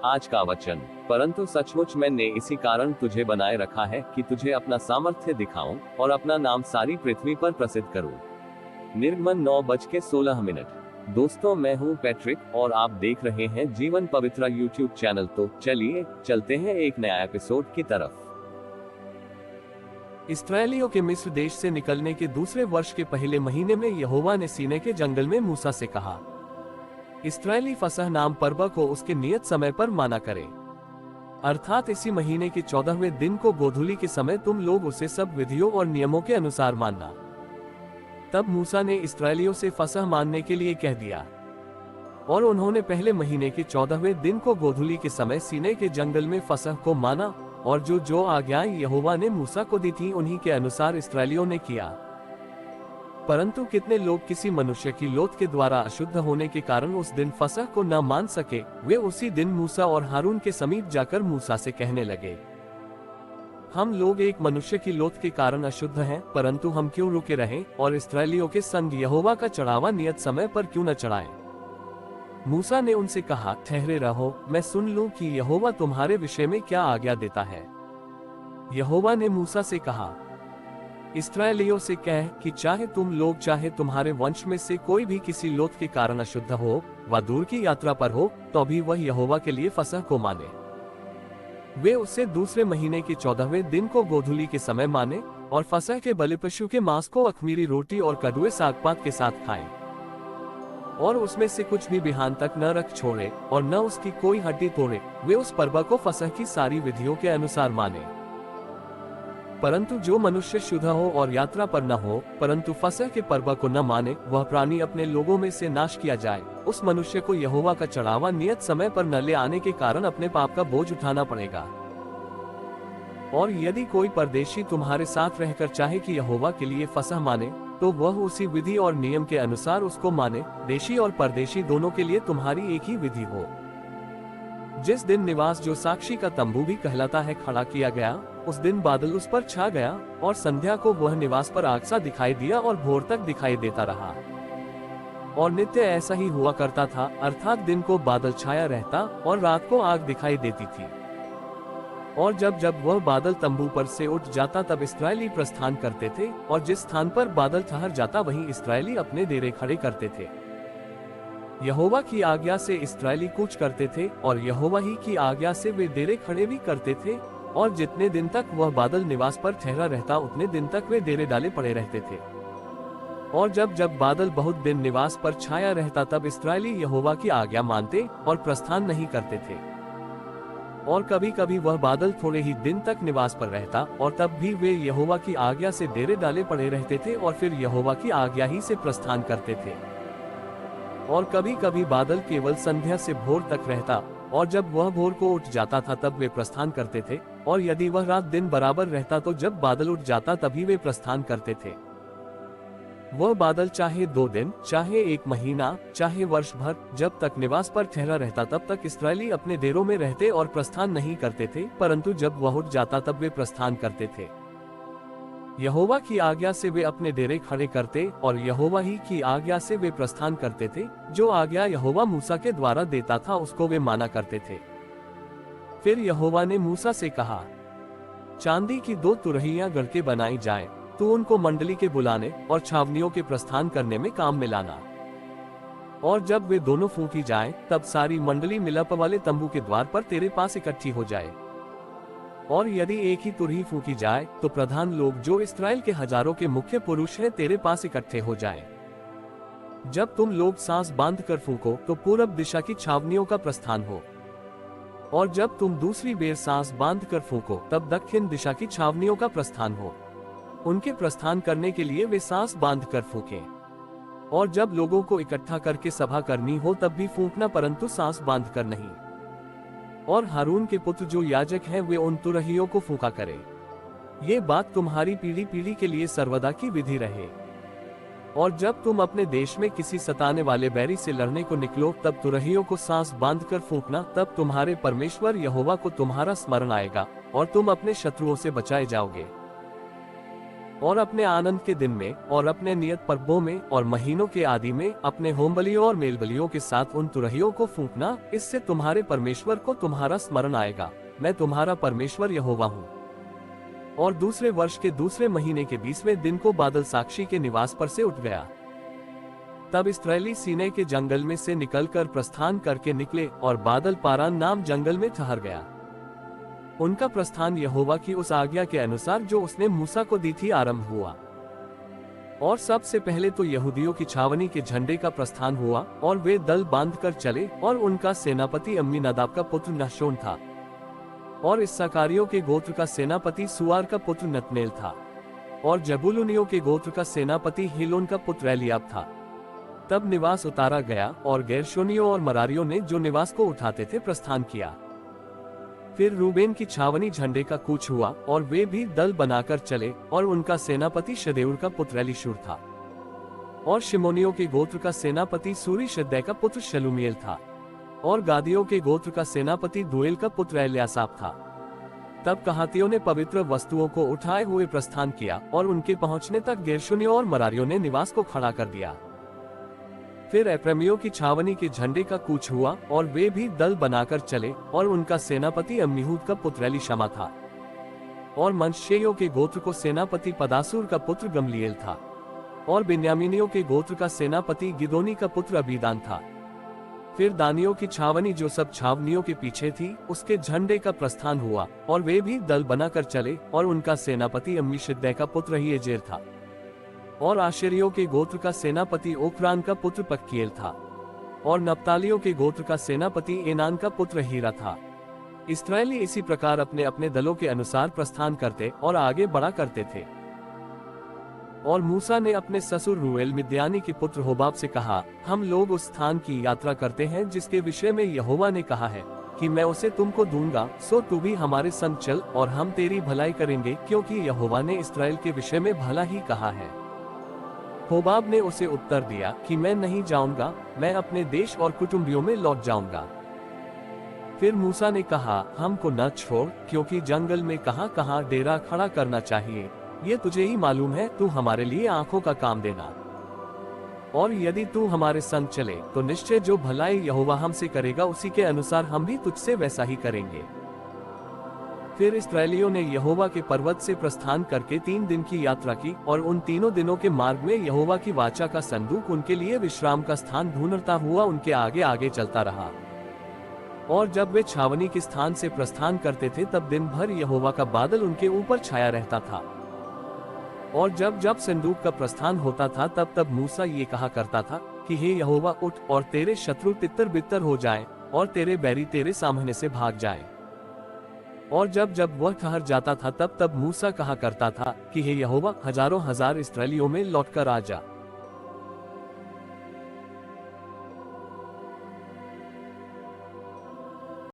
आज का वचन। परंतु सचमुच मैंने इसी कारण तुझे बनाए रखा है कि तुझे अपना सामर्थ्य दिखाऊं और अपना नाम सारी पृथ्वी पर प्रसिद्ध करूं। निर्गमन 9:16। दोस्तों, मैं हूं पैट्रिक और आप देख रहे हैं जीवन पवित्रा यूट्यूब चैनल। तो चलिए चलते हैं एक नया एपिसोड की तरफ। इस्राएलियों के मिस्र देश से निकलने के दूसरे वर्ष के पहले महीने में यहोवा ने सीनै के जंगल में मूसा से कहा, इस्राएली फसह नाम पर्व को उसके नियत समय पर माना करें, अर्थात इसी महीने के 14वें दिन को गोधूली के समय तुम लोग उसे सब विधियों और नियमों के अनुसार मानना। तब मूसा ने इस्राएलियों से फसह मानने के लिए कह दिया और उन्होंने पहले महीने के 14वें दिन को गोधूली के समय सीनै के जंगल में फसह को माना और जो जो आज्ञाएं यहोवा ने मूसा को दी थी उन्हीं के अनुसार इस्राएलियों ने किया। परंतु कितने लोग किसी मनुष्य की लोथ के द्वारा अशुद्ध होने के कारण उस दिन फसह को न मान सके, वे उसी दिन मूसा और हारून के समीप जाकर मूसा से कहने लगे, हम लोग एक मनुष्य की लोथ के कारण अशुद्ध हैं, परंतु हम क्यों रुके रहें और इस्राएलियों के संग यहोवा का चढ़ावा नियत समय पर क्यों न चढ़ाएं? मूसा ने उनसे कहा, ठहरे रहो, मैं सुन लूं कि यहोवा तुम्हारे विषय में क्या आज्ञा देता है। यहोवा ने मूसा से कहा, इस्राएलियों से कह कि चाहे तुम लोग चाहे तुम्हारे वंश में से कोई भी किसी लोथ के कारण अशुद्ध हो व दूर की यात्रा पर हो, तो भी वह यहोवा के लिए फसह को माने। वे उसे दूसरे महीने के 14वें दिन को गोधूली के समय माने और फसह के बलिपशु के मांस को अख़मीरी रोटी और कड़वे सागपात के साथ खाएं और उसमें से कुछ भी बिहान तक न रख छोड़े और न उसकी कोई हड्डी तोड़े। वे उस पर्व को फसह की सारी विधियों के अनुसार माने। परंतु जो मनुष्य शुद्ध हो और यात्रा पर न हो परंतु फसह के पर्व को न माने, वह प्राणी अपने लोगों में से नाश किया जाए। उस मनुष्य को यहोवा का चढ़ावा नियत समय पर न ले आने के कारण अपने पाप का बोझ उठाना पड़ेगा। और यदि कोई परदेशी तुम्हारे साथ रहकर चाहे कि यहोवा के लिए फसह माने, तो वह उसी विधि और नियम के अनुसार उसको माने। देशी और परदेशी दोनों के लिए तुम्हारी एक ही विधि हो। जिस दिन निवास जो साक्षी का तंबू भी कहलाता है खड़ा किया गया, उस दिन बादल उस पर छा गया और संध्या को वह निवास पर आग सा दिखाई दिया और भोर तक दिखाई देता रहा। और नित्य ऐसा ही हुआ करता था, अर्थात दिन को बादल छाया रहता और रात को आग दिखाई देती थी। और जब जब वह बादल तंबू पर से उठ जाता तब इस्राएली प्रस्थान करते थे, और जिस स्थान पर बादल ठहर जाता वहीं इस्राएली अपने डेरे खड़े करते थे। यहोवा की आज्ञा से इस्राएली कूच करते थे और यहोवा ही की आज्ञा से वे डेरे खड़े भी करते थे। और जितने दिन तक वह बादल निवास पर ठहरा रहता उतने दिन तक वे डेरे डाले पड़े रहते थे। और जब जब बादल बहुत दिन निवास पर छाया रहता तब इस्राएली यहोवा की आज्ञा मानते और प्रस्थान नहीं करते थे। और कभी कभी वह बादल थोड़े ही दिन तक निवास पर रहता और तब भी वे यहोवा की आज्ञा से डेरे डाले पड़े रहते थे और फिर यहोवा की आज्ञा ही से प्रस्थान करते थे। और कभी कभी बादल केवल संध्या से भोर तक रहता, और जब वह भोर को उठ जाता था तब वे प्रस्थान करते थे। और यदि वह रात दिन बराबर रहता तो जब बादल उठ जाता तभी वे प्रस्थान करते थे। वह बादल चाहे 2 दिन, चाहे 1 महीना, चाहे वर्ष भर, जब तक निवास पर ठहरा रहता तब तक इस्राएली अपने डेरों में रहते और प्रस्थान नहीं करते थे, परंतु जब वह उठ जाता तब वे प्रस्थान करते थे। यहोवा की आज्ञा से वे अपने डेरे खड़े करते और यहोवा ही की आज्ञा से वे प्रस्थान करते थे। जो आज्ञा यहोवा मूसा के द्वारा देता था उसको वे माना करते थे। फिर यहोवा ने मूसा से कहा, चांदी की 2 तुरहियां गढ़के बनाई जाएं, तू उनको मंडली के बुलाने और छावनियों के प्रस्थान करने में काम में लाना। और जब वे दोनों फूंकी जाएं, तब सारी मंडली मिलाप वाले तंबू के द्वार पर तेरे पास इकट्ठी हो जाए। और यदि एक ही तुरही फूंकी जाए तो प्रधान लोग जो इस्राएल के हजारों के मुख्य पुरुष हैं तेरे पास इकट्ठे हो जाएं। जब तुम लोग सांस बांध कर फूंको तो पूरब दिशा की छावनियों का प्रस्थान हो, और जब तुम दूसरी बेर सांस बांध कर फूंको तब दक्षिण दिशा की छावनियों का प्रस्थान हो। उनके प्रस्थान करने के लिए वे सांस बांध कर फूंकें। और जब लोगों को इकट्ठा करके सभा करनी हो तब भी फूंकना, परंतु सांस बांध कर नहीं। और हारून के पुत्र जो याजक हैं वे उन तुरहियों को फूंका करें। ये बात तुम्हारी पीढ़ी पीढ़ी के लिए सर्वदा की विधि रहे। और जब तुम अपने देश में किसी सताने वाले बैरी से लड़ने को निकलो तब तुरहियों को सांस बांध कर फूंकना, तब तुम्हारे परमेश्वर यहोवा को तुम्हारा स्मरण आएगा और तुम अपने शत्रुओं से बचाए जाओगे। और अपने आनंद के दिन में और अपने नियत पर्वों में और महीनों के आदि में अपने होम बलियों और मेल बलियों के साथ उन तुरहियों को फूंकना, इससे तुम्हारे परमेश्वर को तुम्हारा स्मरण आएगा। मैं तुम्हारा परमेश्वर यहोवा हूँ। और दूसरे वर्ष के दूसरे महीने के 20वें दिन को बादल साक्षी के निवास पर से उठ गया। तब इस्राएली सीनै के जंगल में से निकलकर प्रस्थान करके निकले और बादल पारान नाम जंगल में ठहर गया। उनका प्रस्थान यहोवा की उस आज्ञा के अनुसार जो उसने मूसा को दी थी आरंभ हुआ। और सबसे पहले तो यहूदियों की छावनी के झंडे का प्रस्थान हुआ और वे दल बांधकर चले, और उनका सेनापति अम्मीनादाब का पुत्र नहशोन था, और इस्साकारियों के गोत्र का सेनापति सुआर का पुत्र नतनेल था, और जबूलूनियों के गोत्र का सेनापति हिलोन का पुत्र एलियाब था। तब निवास उतारा गया और गेर्शोनियों और मरारियों ने जो निवास को उठाते थे प्रस्थान किया। फिर रूबेन की छावनी झंडे का कूच हुआ और वे भी दल बनाकर चले, और उनका सेनापति शदेऊर का पुत्र एलीशूर था, और शिमोनियों के गोत्र का सेनापति सूरी शद्दै का पुत्र शलूमिएल था, और गादियों के गोत्र का सेनापति दुएल का पुत्र एल्यासाप था। तब कहातियों ने पवित्र वस्तुओं को उठाए हुए प्रस्थान किया, और उनके पहुंचने तक गेर्शोनियों और मरारियों ने निवास को खड़ा कर दिया। फिर एप्रैमियों की छावनी के झंडे का कूच हुआ और वे भी दल बनाकर चले, और उनका सेनापति अम्मीहूद का पुत्र एलीशमा था, और मनश्शेइयों के गोत्र को सेनापति पदासूर का पुत्र गमलीएल था, और बिन्यामीनियों के गोत्र का सेनापति गिदोनी का पुत्र अबीदान था। फिर दानियों की छावनी जो सब छावनियों के पीछे थी, उसके झंडे का प्रस्थान हुआ, और वे भी दल बनाकर चले, और उनका सेनापति अम्मीशद्दै का पुत्र अहीएजेर था, और आशेरियों के गोत्र का सेनापति ओक्रान का पुत्र पक्कीएल था, और नप्तालियों के गोत्र का सेनापति एनान का पुत्र हीरा था। इस्राएली इसी प्रकार अपने अपने दलों के अनुसार प्रस्थान करते और आगे बढ़ा करते थे। और मूसा ने अपने ससुर रूएल मिद्यानी के पुत्र होबाब से कहा, हम लोग उस स्थान की यात्रा करते हैं जिसके विषय में यहोवा ने कहा है कि मैं उसे तुमको दूंगा, सो तू भी हमारे संग चल और हम तेरी भलाई करेंगे, क्योंकि यहोवा ने इस्राएल के विषय में भला ही कहा है। होबाब ने उसे उत्तर दिया कि मैं नहीं जाऊंगा, मैं अपने देश और कुटुंबियों में लौट जाऊंगा। फिर मूसा ने कहा, हमको न छोड़, क्योंकि जंगल में कहां कहां डेरा खड़ा करना चाहिए, ये तुझे ही मालूम है, तू हमारे लिए आंखों का काम देना। और यदि तू हमारे संग चले तो निश्चय जो भलाई यहोवा हमसे करेगा उसी के अनुसार हम भी तुझसे वैसा ही करेंगे। फिर इस्राएलियों ने यहोवा के पर्वत से प्रस्थान करके 3 दिन की यात्रा की, और उन 3 दिनों के मार्ग में यहोवा की वाचा का संदूक उनके लिए विश्राम का स्थान ढूंढता हुआ उनके आगे आगे चलता रहा। और जब वे छावनी के स्थान से प्रस्थान करते थे तब दिन भर यहोवा का बादल उनके ऊपर छाया रहता था। और जब जब संदूक का प्रस्थान होता था तब तब मूसा ये कहा करता था कि हे यहोवा, उठ और तेरे शत्रु तितर बितर हो जाएं, और तेरे बैरी तेरे सामने से भाग जाएं। और जब जब वह ठहर जाता था तब तब मूसा कहा करता था कि हे यहोवा, हजारों हजार इस्राएलियों में लौटकर आ जा।